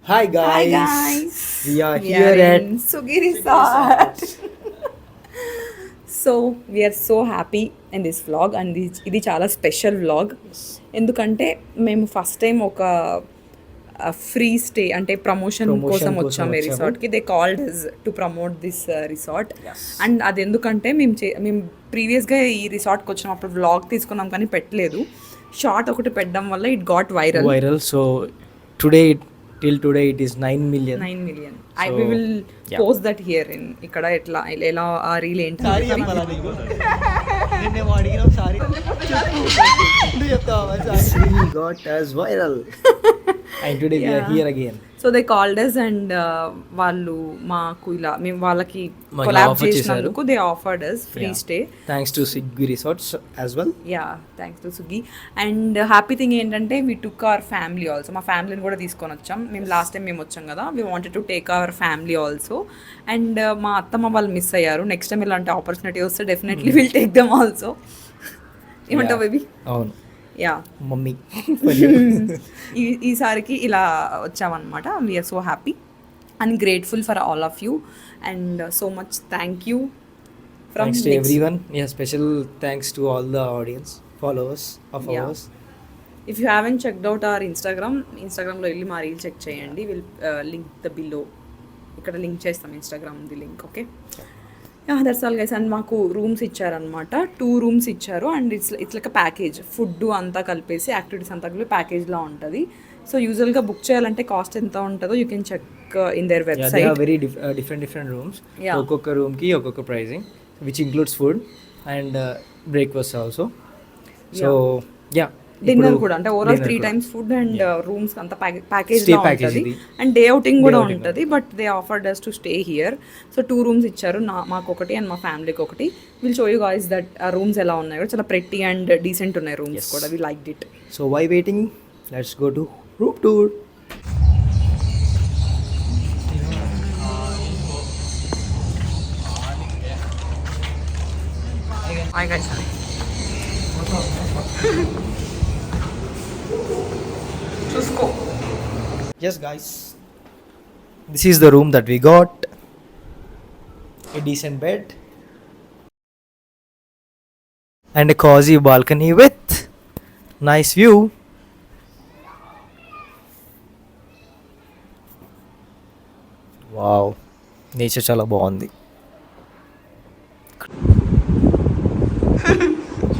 Hi Hi guys, guys, we are we here are at in Sugi Resort. So we are so happy in this vlog and ఇది చాలా special vlog. ఎందుకంటే మేము first time ఒక free stay అంటే promotion కోసం వచ్చాము ఈ రిసార్ట్కి. They called his to promote this resort. And అది ఎందుకంటే మేము ప్రీవియస్గా ఈ రిసార్ట్కి వచ్చినప్పుడు వ్లాగ్ తీసుకున్నాం కానీ పెట్టలేదు. షార్ట్ ఒకటి పెట్టడం వల్ల it got viral. So today, till today, it is 9 million. 9 million. So, We will yeah. post that here in ఇక్కడ ఎట్లా ఎలా ఆ రీల్ ఏంటి This got as viral. And today we are here again. So they called us and వాళ్ళు మాకు ఇలా మేము వాళ్ళకి మాకు కొలాబ్ offer చేసినందుకు they offered us free stay. Thanks to Siggi Resorts as well. Yeah thanks to Suggi. And happy thing ఏంటంటే we took our family also. మా ఫ్యామిలీని కూడా తీసుకొని వచ్చాం. మేము లాస్ట్ టైం మేము వచ్చాం కదా, we wanted to take our family also. And మా అత్తమ్మ వాళ్ళు మిస్ అయ్యారు. నెక్స్ట్ టైం ఇలాంటి ఆపర్చునిటీ వస్తే definitely will take them also. ఏమంటావు బేబీ? అవును, యా మమ్మీ. ఈసారికి ఇలా వచ్చామన్నమాట. We're so happy and grateful for all of you and so much thank you from Thanks to everyone. Yeah, special thanks to all the audience, followers of Yeah. ours. If you haven't checked out our ఇన్స్టాగ్రామ్లో వెళ్ళి మా reel check చేయండి. Will link the below. ఇక్కడ link చేస్తాం ఇన్స్టాగ్రామ్ది link. Okay, that's all guys. And మాకు rooms ఇచ్చారనమాట. 2 rooms ఇచ్చారు and it's like package. Food అంతా కలిపేసి యాక్టివిటీస్ అంతా కలిపి ప్యాకేజ్లా ఉంటుంది. సో యూజువల్గా బుక్ చేయాలంటే కాస్ట్ ఎంత ఉంటుందో you can check in there Yeah, they website. have very different rooms. Yeah. ఒక్కొక్క room ki ఒక్కొక్క pricing, which includes food and breakfast also. So yeah. Dinner ఇప్పుడు కూడా అంటే ఓవరాల్ dinner 3 కూడా. times ఫుడ్ అండ్ రూమ్స్ అంతా package Stay లా package ఉంటుంది. ఇది. అండ్ డే అవుటింగ్ కూడా outing ఉంటుంది. But they offered us to stay here. So 2 rooms ఇచ్చారు. మాకు ఒకటి అండ్ మా ఫ్యామిలీకి ఒకటి. Will show you guys that ఆ రూమ్స్ ఎలా ఉన్నాయి కూడా. చాలా ప్రెట్టి అండ్ డీసెంట్ ఉన్నాయి రూమ్స్ కూడా. We liked it. So why waiting? Let's go to room tour. Hi guys. చూసుకో. Yes guys, this is the room that we got. A decent bed and a cozy balcony with nice view. Wow, nature చాలా బాగుంది.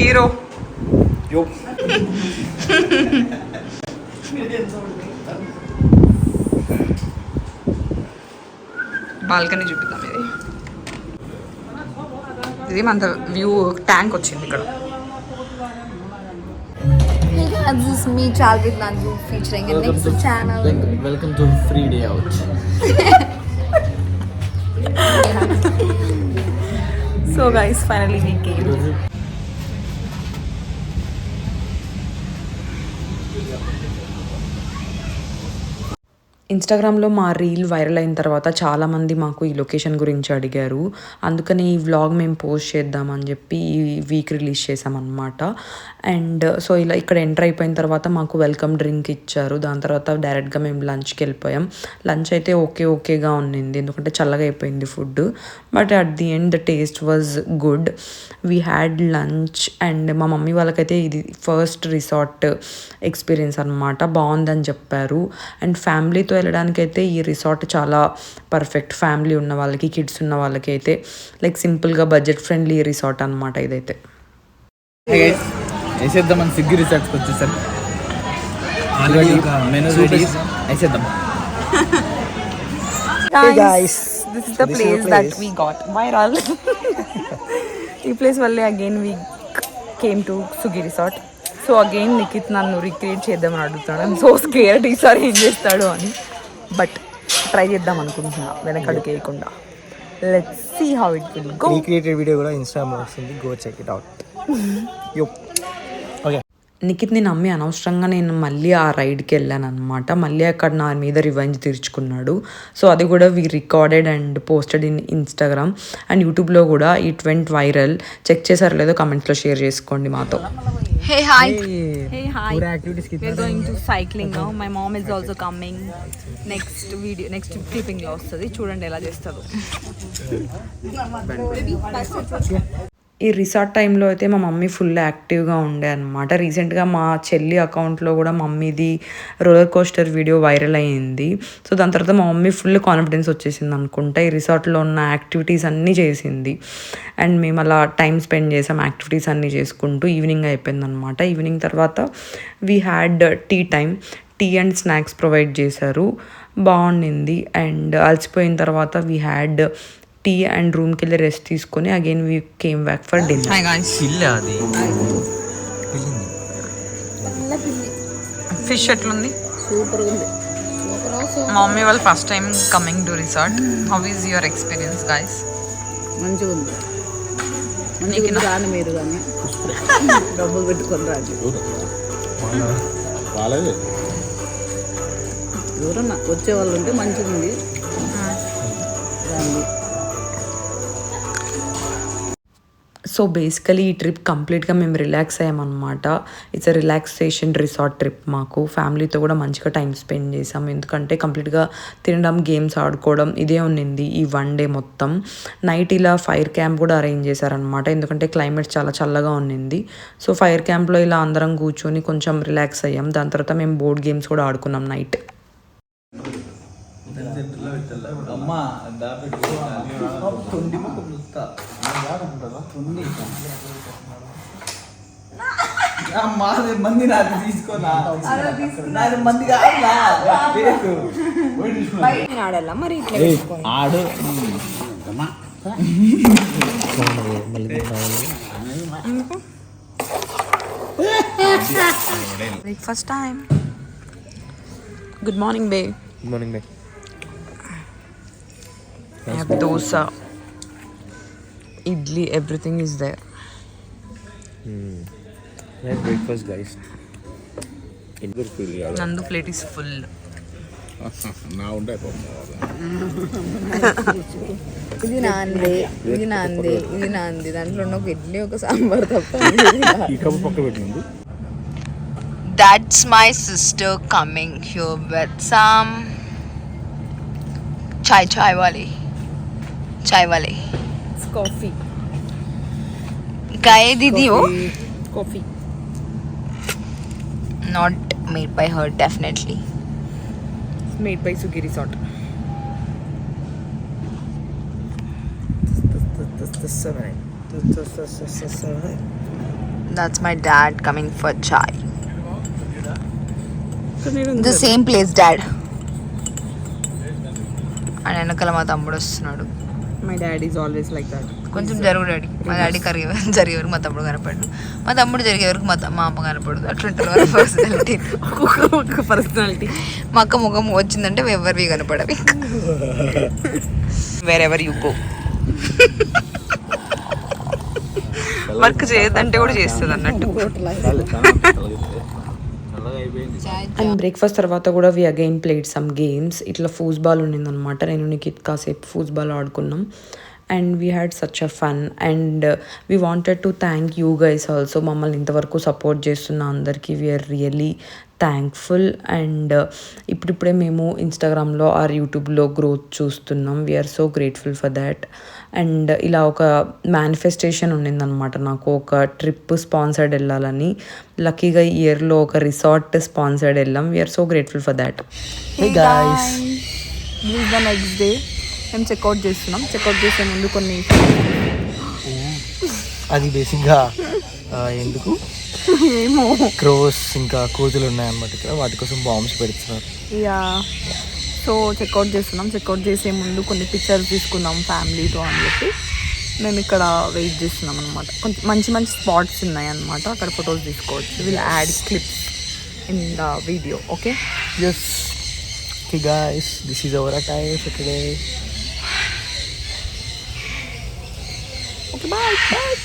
Hero Yo. Balcony చూపిద్దాం. ఇది మన view tank వచ్చింది ఇక్కడ. Hey guys, this is me, Chalvit Nandu, featuring a next channel. Welcome to free day out. So guys finally we came. ఇన్స్టాగ్రామ్లో మా reel viral అయిన తర్వాత చాలామంది మాకు ఈ లొకేషన్ గురించి అడిగారు. అందుకని ఈ వ్లాగ్ మేము పోస్ట్ చేద్దామని చెప్పి ఈ వీక్ రిలీజ్ చేసామన్నమాట. అండ్ సో ఇలా ఇక్కడ ఎంటర్ అయిపోయిన తర్వాత మాకు వెల్కమ్ డ్రింక్ ఇచ్చారు. దాని తర్వాత డైరెక్ట్గా మేము లంచ్కి వెళ్ళిపోయాం. లంచ్ అయితే ఓకేగా ఉన్నింది ఎందుకంటే చల్లగా అయిపోయింది food. But at the end the taste was good. We had lunch and మా మమ్మీ వాళ్ళకైతే ఇది ఫస్ట్ రిసార్ట్ ఎక్స్పీరియన్స్ అనమాట. బాగుందని చెప్పారు. అండ్ ఫ్యామిలీతో వెళ్ళడానికైతే ఈ రిసార్ట్ చాలా పర్ఫెక్ట్. ఫ్యామిలీ ఉన్న వాళ్ళకి, కిడ్స్ ఉన్న వాళ్ళకి అయితే లైక్ సింపుల్గా బడ్జెట్ ఫ్రెండ్లీ రిసార్ట్ అనమాట ఇదైతే. Hey guys, వేసేద్దామని సిగ్గి రిసార్ట్స్కి వచ్చేసారు. ఆల్రెడీ ఒక మెనూ రెడీ వేసేద్దాం. guys, this is the this is the place that place. we got viral. ఈ ప్లేస్ వల్లే again we came to సుగి resort. So again Nikhit నన్ను రిక్రియేట్ చేద్దామని అడుగుతాడు. ఐమ్ సో స్కేర్డ్ ఈసారి ఏం చేస్తాడు అని. బట్ ట్రై చేద్దాం అనుకుంటున్నా వెనకడుగు వేయకుండా. Let's see how it will go. Recreated video కూడా Instagram లో వస్తుంది. Go check it out. Yo. Okay. నిఖిత్ని నమ్మి అనవసరంగా నేను మళ్ళీ ఆ రైడ్కి వెళ్ళాను అనమాట. మళ్ళీ అక్కడ నా మీద రివెంజ్ తీర్చుకున్నాడు. సో అది కూడా we recorded and posted in Instagram and యూట్యూబ్లో కూడా ఇట్ వెంట్ వైరల్. చెక్ చేశారో లేదో కమెంట్స్లో షేర్ చేసుకోండి మాతో. Hey, hi. Hey, hi. We're going to cycling now. My mom is also coming. Next video, next clipping లో వస్తుంది, చూడండి ఎలా చేస్తారు. ఈ రిసార్ట్ టైంలో అయితే మా మమ్మీ ఫుల్ యాక్టివ్గా ఉండే అనమాట. రీసెంట్గా మా చెల్లి అకౌంట్లో కూడా మమ్మీది రోలర్ కోస్టర్ వీడియో వైరల్ అయ్యింది. సో దాని తర్వాత మా మమ్మీ ఫుల్ కాన్ఫిడెన్స్ వచ్చేసింది అనుకుంటా. ఈ రిసార్ట్లో ఉన్న యాక్టివిటీస్ అన్నీ చేసింది అండ్ మేము అలా టైం స్పెండ్ చేసాం యాక్టివిటీస్ అన్నీ చేసుకుంటూ. ఈవినింగ్ అయిపోయింది అనమాట. ఈవినింగ్ తర్వాత we had tea time. Tea and snacks provide చేశారు, బాగుండింది. అండ్ అలసిపోయిన తర్వాత వీ హ్యాడ్ టీ అండ్ రూమ్కి వెళ్ళి రెస్ట్ తీసుకొని again we came back for dinner. Fish ఎట్లుంది? మా మమ్మీ వాళ్ళు first time coming to resort. How is your experience guys? మంచిగా ఉంది. రాని మీరు కానీ డబ్బులు పెట్టుకొని రాదు. ఎవరన్నా వచ్చే వాళ్ళు ఉంటే మంచిగా ఉంది. సో బేసికలీ ఈ ట్రిప్ కంప్లీట్గా మేము రిలాక్స్ అయ్యామన్నమాట. It's a relaxation resort trip. మాకు ఫ్యామిలీతో కూడా మంచిగా టైం స్పెండ్ చేసాం. ఎందుకంటే కంప్లీట్గా తినడం, గేమ్స్ ఆడుకోవడం ఇదే ఉన్నింది ఈ వన్ డే మొత్తం. నైట్ ఇలా ఫైర్ క్యాంప్ కూడా అరేంజ్ చేశారనమాట. ఎందుకంటే క్లైమేట్ చాలా చల్లగా ఉన్నింది. సో ఫైర్ క్యాంప్లో ఇలా అందరం కూర్చొని కొంచెం రిలాక్స్ అయ్యాం. దాని తర్వాత మేము బోర్డ్ గేమ్స్ కూడా ఆడుకున్నాం నైట్. మంది నాకు తీసుకోనా మంది ఆడాలా మరి ఆడు breakfast time. Good morning bae. Good morning bae. I have dosa, idli, everything is there. Yeah, breakfast guys. Nandu plate is full. ఇది నాంది, ఇది నాంది, ఇది నాంది. దాంట్లో ఉన్న ఒక ఇడ్లీ, ఒక సాంబార్ తప్ప. That's my sister coming here with some chai wali. It's coffee. Gaye didi ho? Coffee. Not made by her, definitely. It's made by Sugi Resort. That's my dad coming for chai. The same place, dad. And వెనకాల మా తమ్ముడు వస్తున్నాడు. My dad is always like that. కొంచెం జరుగు daddy. మా daddy జరిగే వరకు మా తమ్ముడు కనపడు, మా తమ్ముడు జరిగే వరకు మా అమ్మ కనపడదు. అట్లుంటారు పర్సనాలిటీ. ఒక పర్సనాలిటీ. మా అక్క ముఖం వచ్చిందంటే ఎవరివి కనపడవి. Wherever you go. వర్క్ చేయొద్దంటే కూడా చేస్తుంది అన్నట్టు. అండ్ బ్రేక్ఫాస్ట్ తర్వాత కూడా we again played some games. ఇట్లా ఫూస్బాల్ ఉండిందనమాట. నేను నిఖిత్ కాసేపు ఫూస్బాల్ ఆడుకున్నాం and we had such a fun. And we wanted to thank you guys also. మమ్మల్ని ఇంతవరకు సపోర్ట్ చేస్తున్న అందరికీ వీఆర్ రియలీ థ్యాంక్ఫుల్. అండ్ ఇప్పుడిప్పుడే మేము ఇన్స్టాగ్రామ్లో ఆర్ యూట్యూబ్లో గ్రోత్ చూస్తున్నాం. We're so grateful for that. And ఇలా ఒక మేనిఫెస్టేషన్ ఉండిందనమాట నాకు, ఒక ట్రిప్ స్పాన్సర్డ్ వెళ్ళాలని. లక్కీగా ఈ ఇయర్లో ఒక రిసార్ట్ స్పాన్సర్డ్ వెళ్ళాం. We're so grateful for that. Hey guys. This is the next day. మేము చెక్అవుట్ చేస్తున్నాం. చెక్అవుట్ చేసే ముందు కొన్ని అది బేసిక్గా ఎందుకు ఏమో క్రోస్ ఇంకా కోతులు ఉన్నాయన్నమాట ఇక్కడ, వాటి కోసం బాంబ్స్ పెడుతున్నారు. యా, సో చెక్అవుట్ చేస్తున్నాం. చెక్అవుట్ చేసే ముందు కొన్ని పిక్చర్స్ తీసుకుందాం ఫ్యామిలీతో అని చెప్పి మేము ఇక్కడ వెయిట్ చేస్తున్నాం అనమాట. కొంచెం మంచి మంచి స్పాట్స్ ఉన్నాయి అన్నమాట, అక్కడ ఫొటోస్ తీసుకోవచ్చు. Will add clips in the video. Okay, Yes. Okay guys, this is our attire for today. Okay, bye bye.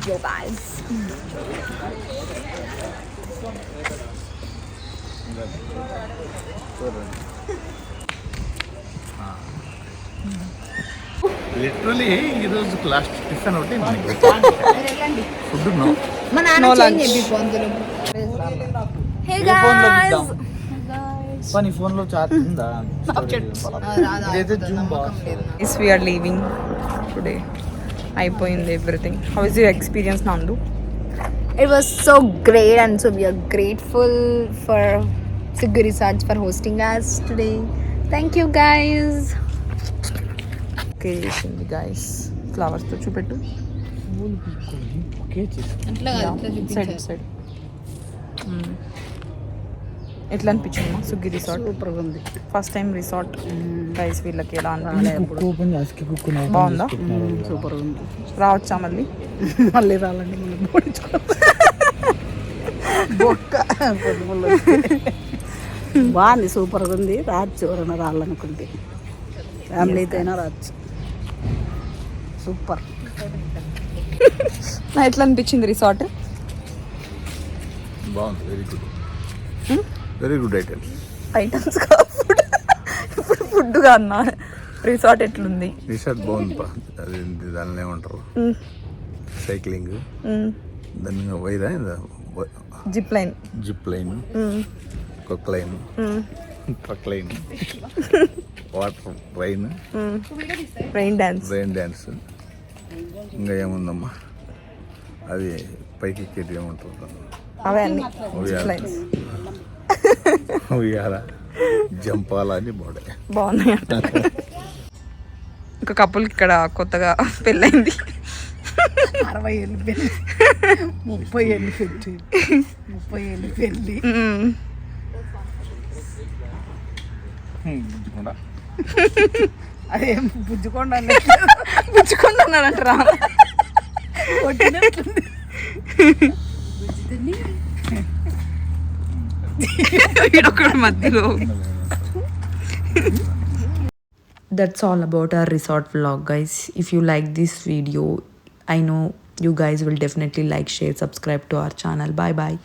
Yo guys. Literally ఈరోజు లాస్ట్ టిఫిన్ ఒకటి ఫుడ్ నో మా No నాన్న lunch. చేంజ్ చెప్పి అందులో హే ఫోన్లో గాయ్స్ చూద్దాం పని ఫోన్లో చార్జ్ ఉందా ఇదైతే Zoom boss Yes, we are leaving today. అయిపోయింది everything. How is your experience నందు? It was so great, and so we are grateful for Siggu Research for hosting us today. Thank you guys. Okay చేసింది guys. ఫ్లవర్స్తో చూపెట్టు. Okay చేసి side side. ఎట్లా అనిపించింది Suggi resort? సూపర్గా ఉంది. First time resort guys. వీళ్ళకి ఎలా అనిపించింది? కుక్ ఓపెన్ చేసి కుక్ బాగుందా? సూపర్గా ఉంది. రావచ్చా మళ్ళీ? మళ్ళీ రాలండి, మళ్ళీ బోడించుకో బొక్క పొద్దుముళ్ళు బాగుంది, సూపర్గా ఉంది. రావచ్చు ఎవరైనా రావాలనుకుంటే, ఫ్యామిలీతో అయినా రావచ్చు. సూపర్. ఎట్లా అనిపించింది రిసార్ట్? బాగుంది. Very good items. ఐటమ్స్ కాదు, ఫుడ్. ఇప్పుడు ఫుడ్గా అన్నా. రిసార్ట్ ఎట్లుంది? రిసార్ట్ బాగుంది పా. అది దానిలో ఏమంటారు, సైక్లింగ్, దాన్ని Wyra zip line, zip line, coke line, truck line, water rain, rain dance. Rain dance, ఇంకా ఏముందమ్మా అది పైకి ఎక్కేది ఏమంటారు దాన్ని? అవే అన్ని ఉయ్యాల. జిప్ లైన్స్ ఉయ్యాల, జంపాల అని బాగుంటాయి. బాగున్నాయి అంట. ఒక కపుల్ ఇక్కడ కొత్తగా పెళ్ళైంది. 60 ఏళ్ళు పెళ్ళి, 30 ఏళ్ళు పెళ్ళి, 30 ఏళ్ళు పెళ్ళి. అదేం బుజ్జుకోండి పుచ్చుకుంటున్నానంటరా. కొట్టినట్టుంది. వీడొకడు మధ్యలో. That's all about our resort vlog, guys. If you like this video, I know you guys will definitely like, share, subscribe to our channel. Bye bye.